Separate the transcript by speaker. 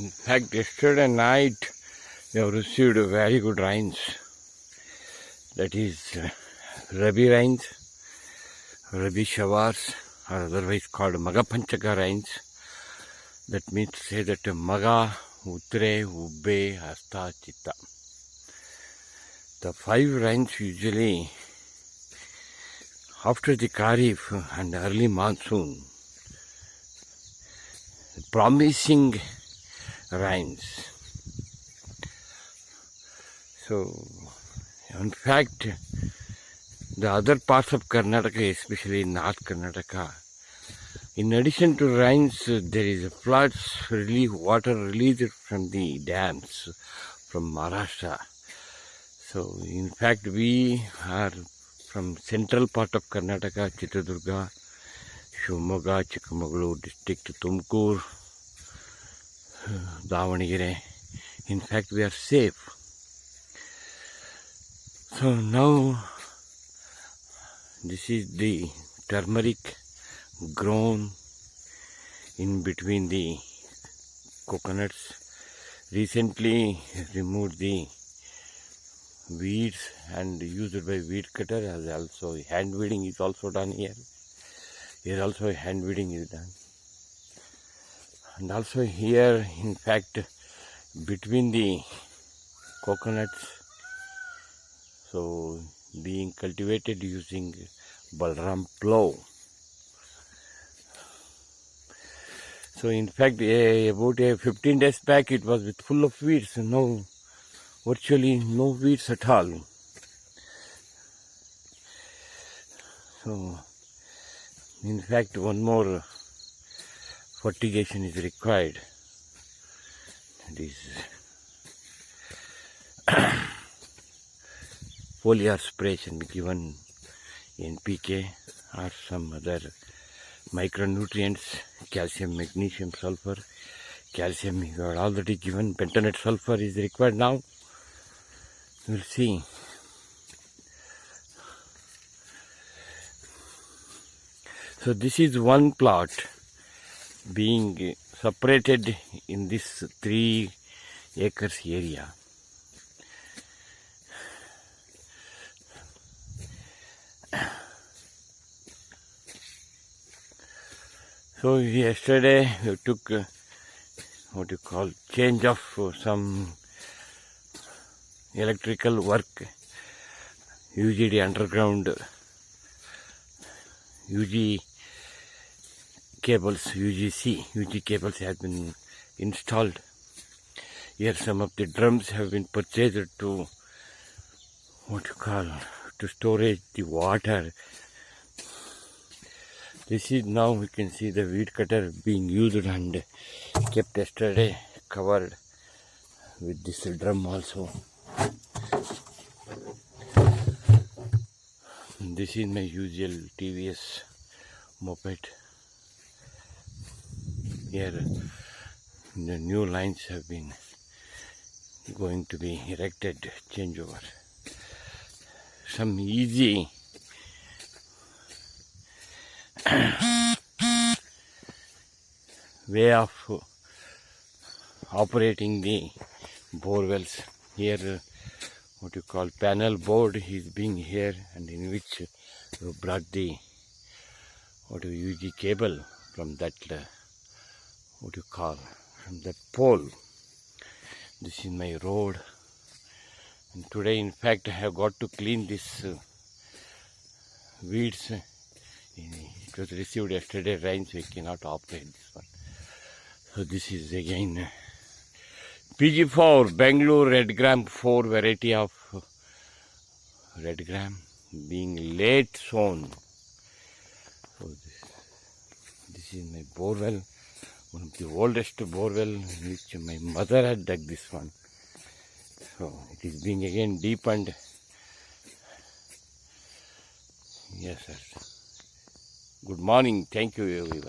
Speaker 1: In fact, yesterday night we have received very good rains. That is Rabi rains, Rabi showers, or otherwise called Maga Panchaka rains. That means to say that Maga, Utre, Ubbe, Hasta, Chitta. The 5 rains usually after the Kharif and early monsoon, promising rains. So, in fact, the other parts of Karnataka, especially North Karnataka, in addition to rains, there is floods, water released from the dams from Maharashtra. So, in fact, we are from central part of Karnataka, Chitradurga, Shivamogga, Chikmagaluru district, Tumkur, Davanagere. In fact, we are safe. So now, this is the turmeric grown in between the coconuts. Recently removed the weeds and used by weed cutter, as also hand weeding is also done here. Here also hand weeding is done. And also here, in fact, between the coconuts, so being cultivated using Balram plow. So in fact, about 15 days back it was full of weeds. Now virtually no weeds at all. So in fact, one more fertigation is required. It is foliar spray can be given NPK or some other micronutrients, calcium, magnesium, sulfur. Calcium you are already given, pentanate sulfur is required now. We'll see. So this is one plot being separated in this 3 acres area. So yesterday we took what you call change of some electrical work, UGD underground, UG cables, UG cables have been installed. Here some of the drums have been purchased to what you call to storage the water. This is now we can see the weed cutter being used and kept yesterday covered with this drum also. This is my usual TVS moped. Here the new lines have been going to be erected, changeover. Some easy way of operating the bore wells. Here what you call panel board is being here, and in which you brought the UG cable from that from that pole. This is my road, and today in fact I have got to clean this weeds. It was received yesterday rain, so we cannot operate this one. So this is again PG4 Bangalore Red Gram 4 variety of red gram being late sown. So this is my borewell, one of the oldest borewell which my mother had dug this one. So it is being again deepened. Yes sir. Good morning. Thank you everyone.